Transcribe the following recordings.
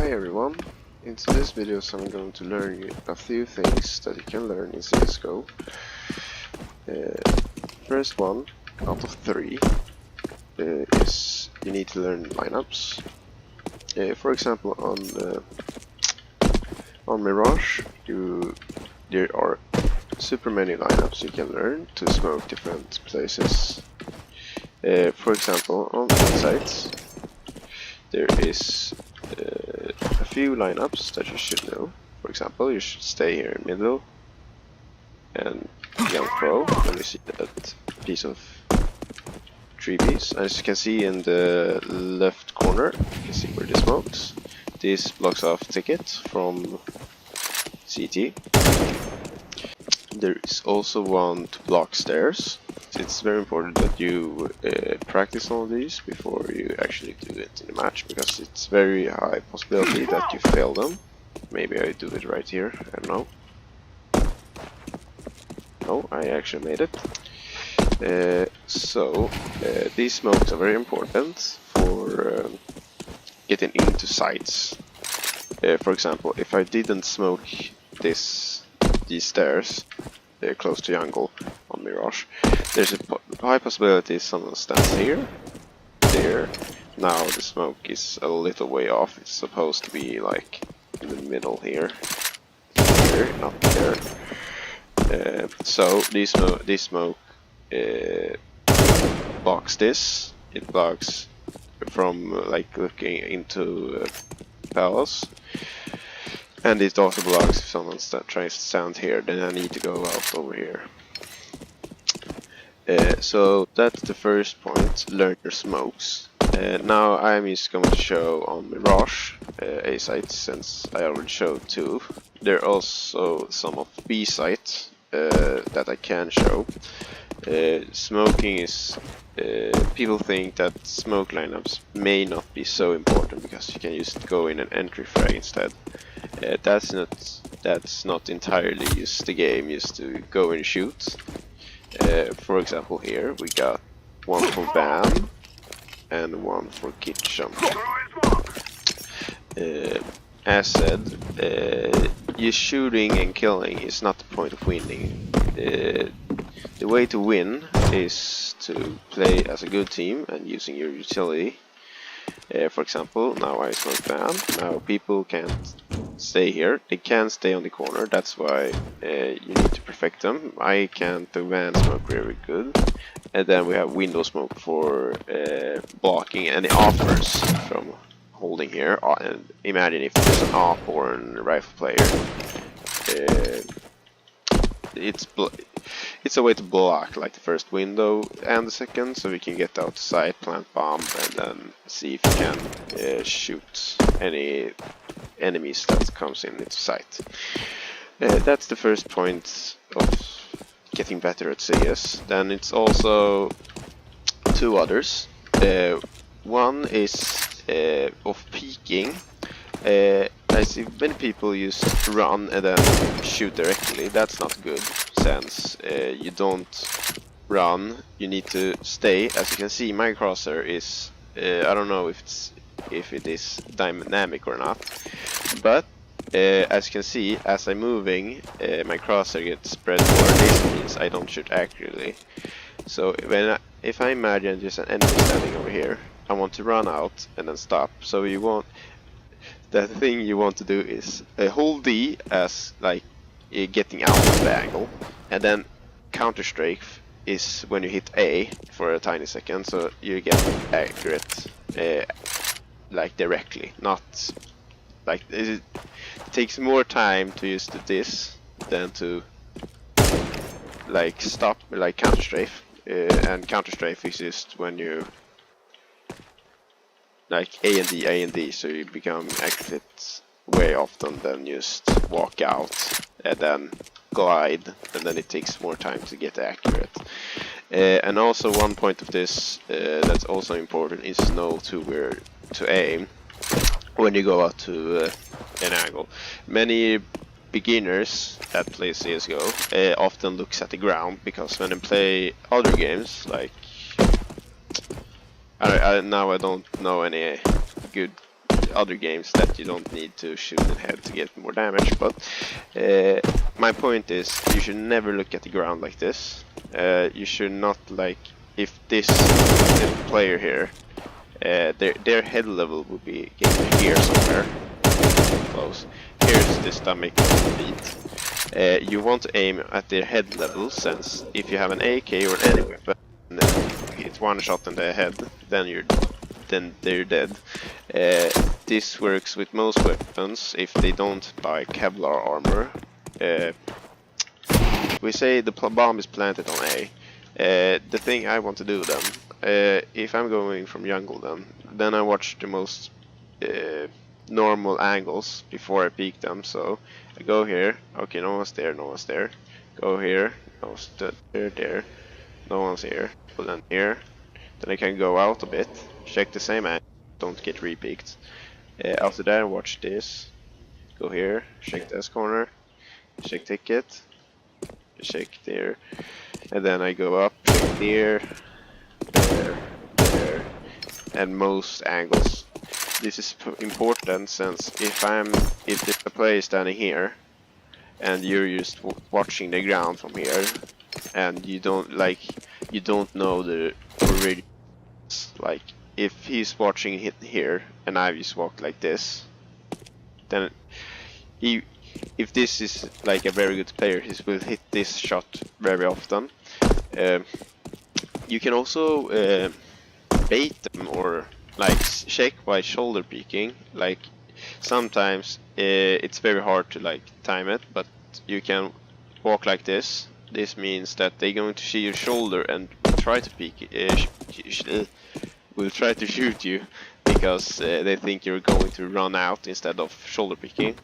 Hi everyone, in today's videos I'm going to learn a few things that you can learn in CSGO. First one, out of three, is you need to learn lineups. For example, on Mirage, there are super many lineups you can learn to smoke different places. For example, on sites, there is a few lineups that you should know. For example, you should stay here in middle and jump pro when you see that piece of 3Bs. As you can see in the left corner, you can see where this smokes. This blocks off ticket from CT. There is also one to block stairs. It's very important that you practice all of these before you actually do it in a match, because it's very high possibility that you fail them. Maybe I do it right here, I don't know. No, I actually made it. These smokes are very important for getting into sites. For example, if I didn't smoke these stairs close to jungle on Mirage, there's a high possibility someone stands here, there. Now the smoke is a little way off. It's supposed to be like in the middle here, not there. So this smoke blocks this. It blocks from like looking into palace. And it also blocks if someone tries to stand here, then I need to go out over here. So that's the first point, learn your smokes. Now I'm just going to show on Mirage A sites, since I already showed two. There are also some of B sites that I can show. Smoking is... people think that smoke lineups may not be so important because you can just go in an entry frag instead. That's not entirely just the game, just to go and shoot. For example, here we got one for BAM and one for Kitchen. As said, just shooting and killing is not the point of winning. The way to win is to play as a good team and using your utility. For example, now I smoke BAM. Now people can't stay here. They can stay on the corner. That's why you need to perfect them. I can't do van smoke very good. And then we have window smoke for blocking any offers from holding here. And imagine if there's an op or a rifle player. It's a way to block like the first window and the second, so we can get out the site, plant bomb, and then see if we can shoot any enemies that comes in into sight. That's the first point of getting better at CS. Then it's also two others. One is of peeking. I see many people use run and then shoot directly. That's not good, since you don't run, you need to stay. As you can see, my crosshair is I don't know if it is dynamic or not, but as you can see, as I'm moving, my crosshair gets spread more. This means I don't shoot accurately. So if I imagine there's an enemy standing over here, I want to run out and then stop. So the thing you want to do is hold D as like getting out of the angle, and then counter strafe is when you hit A for a tiny second, so you get accurate like directly, not like it takes more time to use this than to like stop, like counter strafe, and counter strafe is just when you like A and D, so you become accurate way often than just walk out and then glide, and then it takes more time to get accurate. And also one point of this that's also important is to know where to aim when you go out to an angle. Many beginners that play CSGO often looks at the ground, because when they play other games like now I don't know any good other games that you don't need to shoot in the head to get more damage, but my point is you should never look at the ground like this. You should not, like, if this player here, their head level would be here somewhere, close. Here's the stomach and feet. You want to aim at their head level, since if you have an AK or any weapon, hit one shot in the head, then they're dead. This works with most weapons if they don't buy Kevlar armor. We say the bomb is planted on A. The thing I want to do then, if I'm going from jungle then I watch the most normal angles before I peek them. So I go here, okay, no one's there, no one's there. Go here, no one's there, no one's here. But then here, then I can go out a bit, check the same angle, don't get re-peeked. After that, watch this. Go here, check this corner, check ticket, check there, and then I go up, check there, there, and most angles. This is important, since if the player is standing here and you're just watching the ground from here, and you don't know the original, like if he's watching it here and I just walk like this, then if this is like a very good player, he will hit this shot very often. You can also bait them, or like check by shoulder peeking. Like sometimes it's very hard to like time it, but you can walk like this. This means that they're going to see your shoulder and try to peek, will try to shoot you, because they think you're going to run out instead of shoulder picking.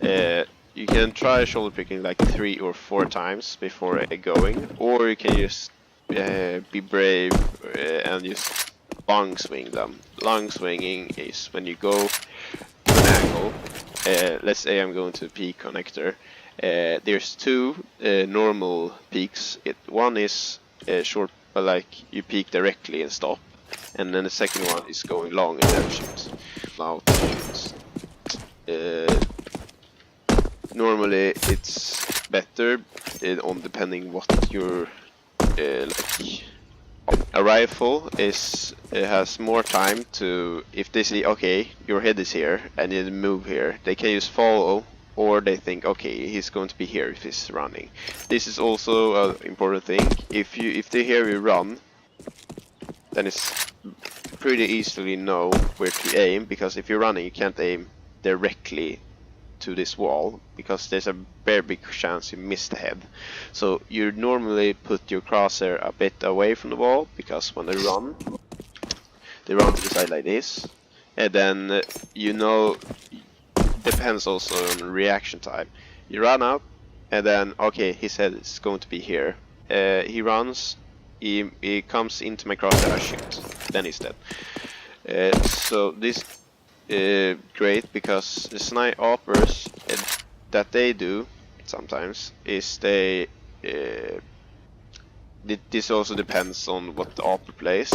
You can try shoulder picking like 3 or 4 times before going, or you can just be brave and just long swing them. Long swinging is when you go to an angle. Let's say I'm going to peak connector. There's 2 normal peaks. One is short, but like you peek directly and stop. And then the second one is going long and then shoot. Out shoots. Normally it's better on depending what your like. A rifle has more time to, if they see okay your head is here and you move here, they can just follow, or they think okay he's going to be here if he's running. This is also an important thing. If they hear you run, then it's pretty easily know where to aim, because if you're running you can't aim directly to this wall, because there's a very big chance you miss the head. So you normally put your crosshair a bit away from the wall, because when they run to the side like this, and then you know, depends also on reaction time. You run out and then okay his head is going to be here. He runs, he comes into my crosshair, I shoot, then he's dead. So this great, because the sniper operators that they do sometimes is they this also depends on what the operator plays.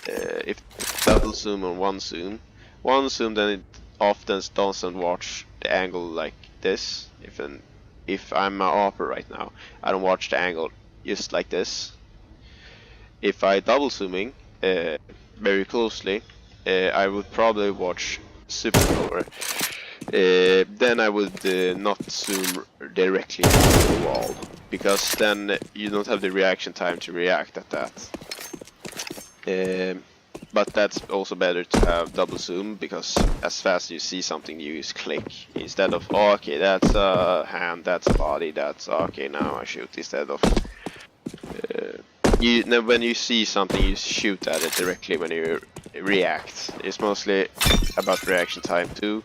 If double zoom or one zoom, then it often doesn't watch the angle like this. If I'm an operator right now, I don't watch the angle just like this. If I double zooming very closely, I would probably watch supernova. Then I would not zoom directly into the wall, because then you don't have the reaction time to react at that. But that's also better to have double zoom, because as fast as you see something you just click, instead of oh, okay that's a hand, that's a body, that's okay now I shoot, instead of when you see something you shoot at it directly when you react. It's mostly about reaction time too.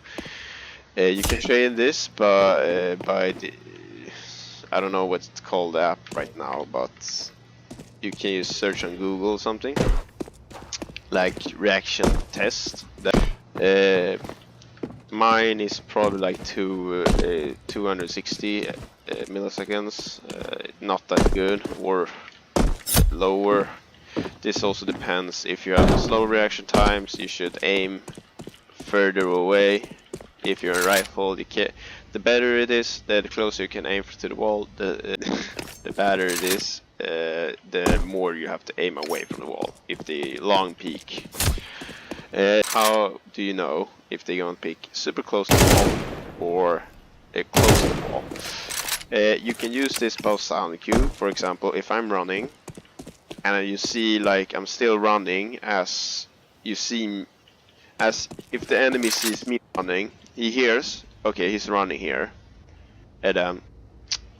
You can train this by I don't know what's called the app right now, but you can use search on Google or something like reaction test. Mine is probably like 260 milliseconds, not that good, or lower. This also depends. If you have slow reaction times, you should aim further away. If you're a rifle, the better it is, the closer you can aim to the wall, the better it is, the more you have to aim away from the wall. If they long peek, how do you know if they're going to peek super close to the wall or close to the wall? You can use this post sound cue. For example, if I'm running and you see like I'm still running, as if the enemy sees me running, he hears, okay, he's running here, and then,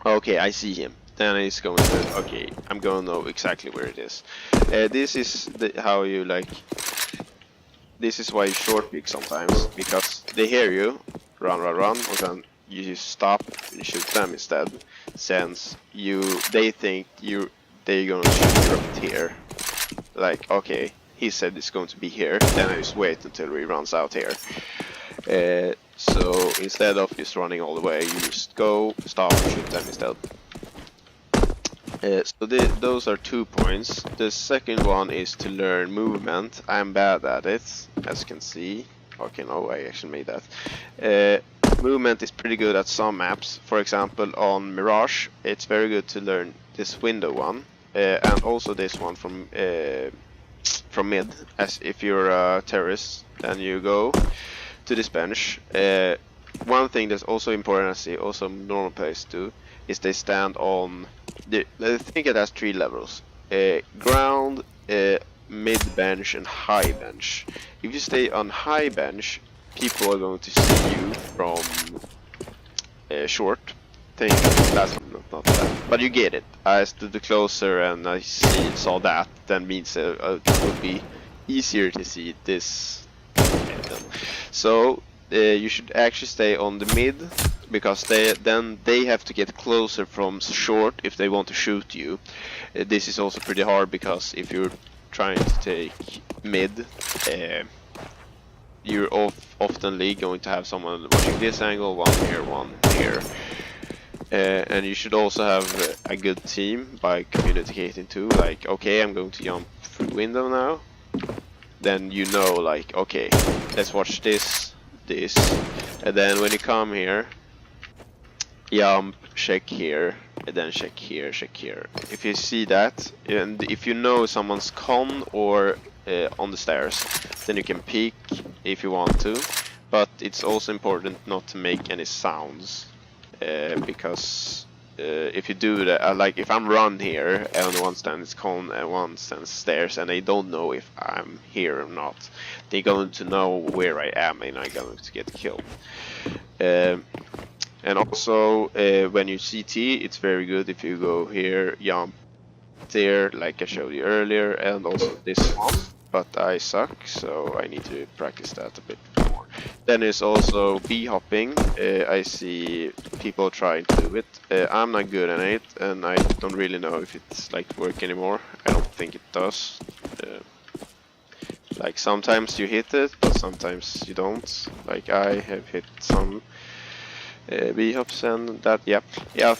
okay, I see him. Then he's going to, okay, I'm going to know exactly where it is. This is how you like. This is why you short peek sometimes, because they hear you, run, and then you just stop and shoot them instead, since they think they're gonna shoot you right here. Like, okay, he said it's going to be here, then I just wait until he runs out here. So instead of just running all the way, you just go, stop, and shoot them instead. So those are 2 points. The second one is to learn movement. I'm bad at it, as you can see. Okay, no, I actually made that. Movement is pretty good at some maps. For example, on Mirage, it's very good to learn this window one, and also this one from mid. As if you're a terrorist, then you go to this bench. One thing that's also important, I see also normal players do, is they stand on. I think it has 3 levels: ground, mid bench, and high bench. If you stay on high bench, people are going to see you from short. I think that's not that, but you get it. I stood closer and I saw that. Then means it would be easier to see this. So you should actually stay on the mid, because they have to get closer from short if they want to shoot you. This is also pretty hard, because if you're trying to take mid, you're oftenly going to have someone watching this angle, one here. And you should also have a good team by communicating too, like, okay, I'm going to jump through the window now. Then you know, like, okay, let's watch this, and then when you come here, jump, check here, and then check here. If you see that, and if you know someone's con or on the stairs, then you can peek if you want to. But it's also important not to make any sounds, because if you do that, like if I'm run here and one stands con and one stands stairs and they don't know if I'm here or not, they're going to know where I am and I'm going to get killed. And also when you CT, it's very good if you go here, jump there like I showed you earlier, and also this one, but I suck, so I need to practice that a bit more. Then there's also bee hopping. I see people trying to do it. I'm not good at it, and I don't really know if it's like work anymore. I don't think it does. Like sometimes you hit it, but sometimes you don't. Like I have hit some bee hops and that. Yep. Yeah.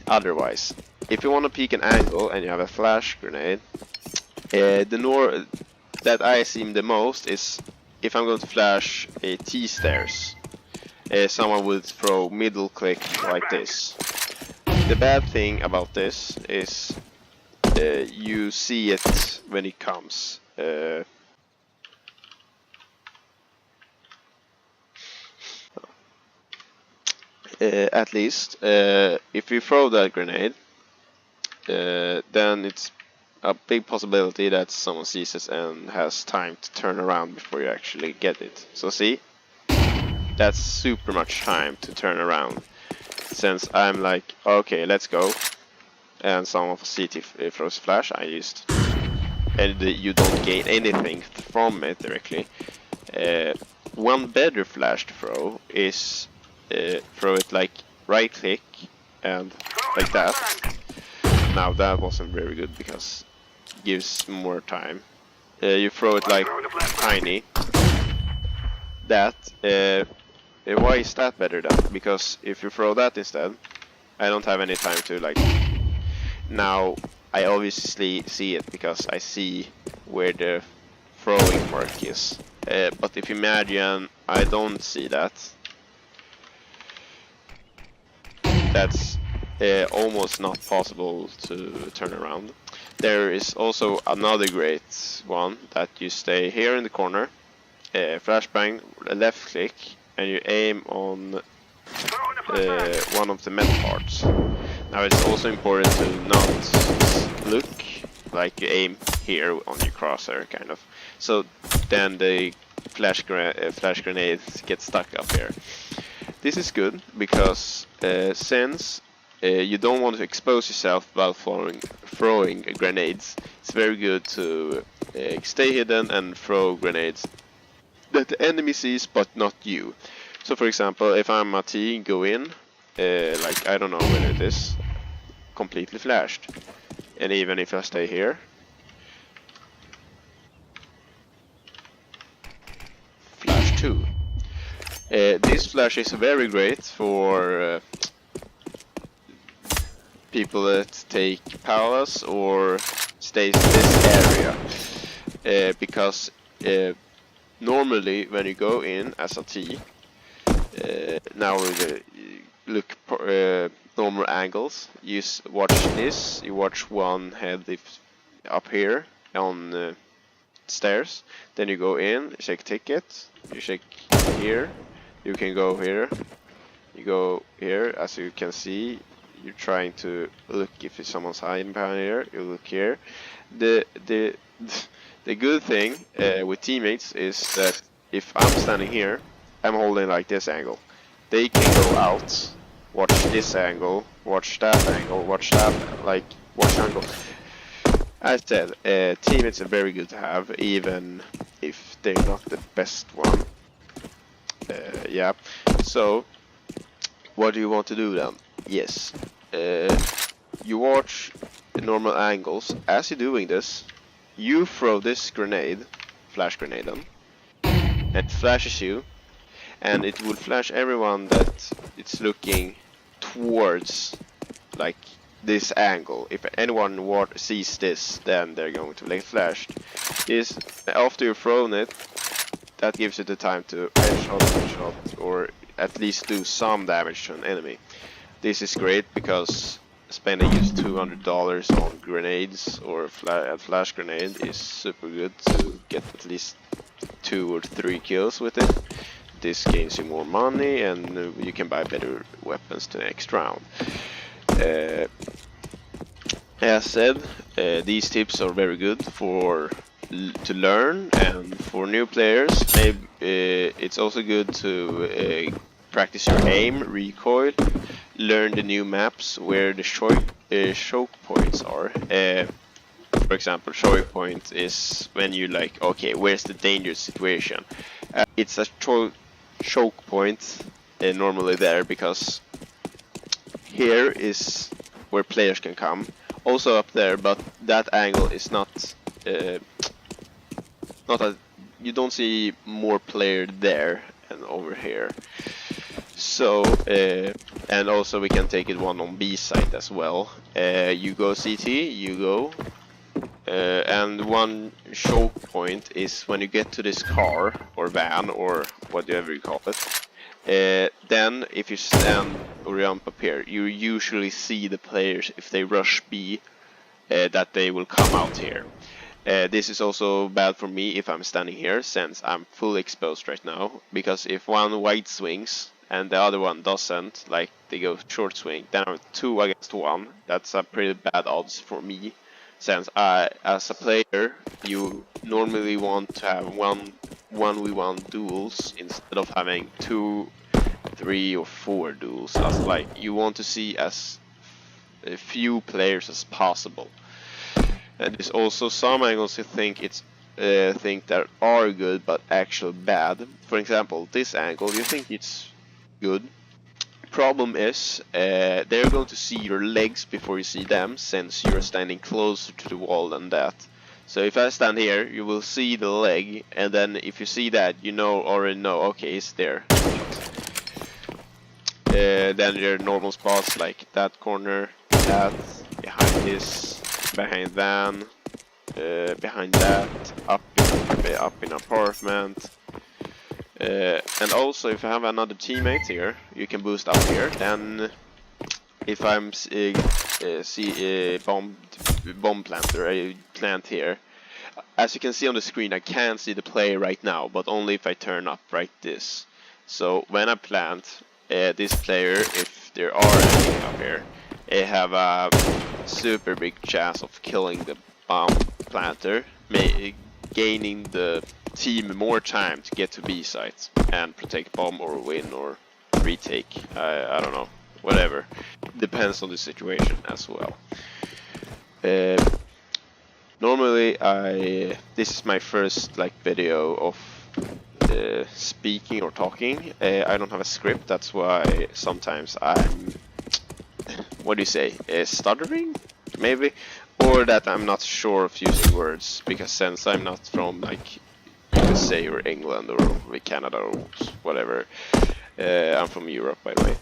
Otherwise, if you want to peek an angle and you have a flash grenade, that I see the most is if I'm going to flash a T-stairs. Someone would throw middle click like this. The bad thing about this is you see it when it comes. At least if you throw that grenade, then it's a big possibility that someone sees it and has time to turn around before you actually get it. So see, that's super much time to turn around. Since I'm like, okay, let's go, and someone for CT throws flash, and you don't gain anything from it directly. One better flash to throw is throw it like right click and like that. Now that wasn't very good because it gives more time. You throw it like tiny. That why is that better then? Because if you throw that instead, I don't have any time to like. Now I obviously see it because I see where the throwing mark is. But if you imagine I don't see that, that's almost not possible to turn around. There is also another great one that you stay here in the corner, flashbang, left click, and you aim on one of the metal parts. Now it's also important to not look, like you aim here on your crosshair kind of. So then the flash grenades get stuck up here. This is good because since you don't want to expose yourself while throwing grenades, it's very good to stay hidden and throw grenades that the enemy sees but not you. So for example, if I'm a T, go in, like I don't know where it is, completely flashed. And even if I stay here, flash 2. This flash is very great for people that take palace or stays in this area, because normally when you go in as a T, now we look normal angles. You watch this. You watch one head up here on stairs. Then you go in, you check ticket. You check here. You can go here. You go here. As you can see, you're trying to look if someone's hiding behind here. You look here. The good thing with teammates is that if I'm standing here, I'm holding like this angle. They can go out, watch this angle, watch that angle, watch that, like watch angle. As I said, teammates are very good to have, even if they're not the best one. Yeah. So, what do you want to do then? Yes. You watch the normal angles. As you're doing this, you throw this grenade, flash grenade on, and flashes you, and it will flash everyone that it's looking towards, like this angle. If anyone sees this, then they're going to get flashed. This, after you've thrown it, that gives you the time to headshot, or at least do some damage to an enemy. This is great because spending just $200 on grenades or a flash grenade is super good to get at least 2 or 3 kills with it. This gains you more money and you can buy better weapons the next round. As said, these tips are very good to learn, and for new players, maybe it's also good to practice your aim, recoil, learn the new maps where the choke points are. For example, choke point is when you like, okay, where's the dangerous situation? It's a choke point normally there because here is where players can come. Also up there, but that angle is not you don't see more player there and over here. So and also we can take it one on B side as well. You go CT, you go, and one choke point is when you get to this car or van or whatever you call it. Then if you stand or jump up here, you usually see the players, if they rush B, that they will come out here. This is also bad for me if I'm standing here, since I'm fully exposed right now, because if one white swings and the other one doesn't, like they go short swing, then I'm 2 against 1. That's a pretty bad odds for me, since as a player you normally want to have 1v1 duels instead of having 2, 3 or 4 duels. As like you want to see as few players as possible. And there's also some angles you think that are good but actually bad. For example, this angle you think it's good. Problem is they're going to see your legs before you see them, since you're standing closer to the wall than that. So if I stand here, you will see the leg, and then if you see that, you already know, okay, it's there. Then there are normal spots like that corner, that, behind this, behind van, behind that, up behind up in apartment. And also, if you have another teammate here, you can boost up here. Then, if I'm see bomb planter, I plant here. As you can see on the screen, I can't see the player right now, but only if I turn up like this. So when I plant this player, if there are any up here, they have a super big chance of killing the bomb planter, gaining the team more time to get to B site and protect bomb or win or retake. I don't know, whatever. Depends on the situation as well. Normally, this is my first video of speaking or talking. I don't have a script, that's why sometimes I'm, what do you say, stuttering, maybe, or that I'm not sure of using words, because since I'm not from USA or England or Canada or whatever, I'm from Europe, by the way.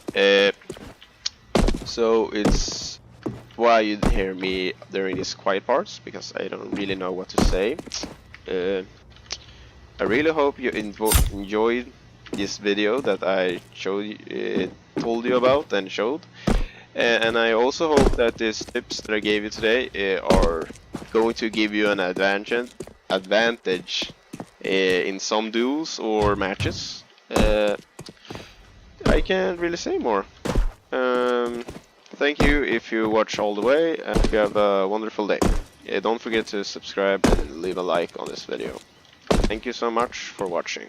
So it's why you hear me during these quiet parts, because I don't really know what to say. I really hope you enjoyed this video that I told you about and showed. And I also hope that these tips that I gave you today are going to give you an advantage in some duels or matches. I can't really say more. Thank you if you watch all the way, and you have a wonderful day. Don't forget to subscribe and leave a like on this video. Thank you so much for watching.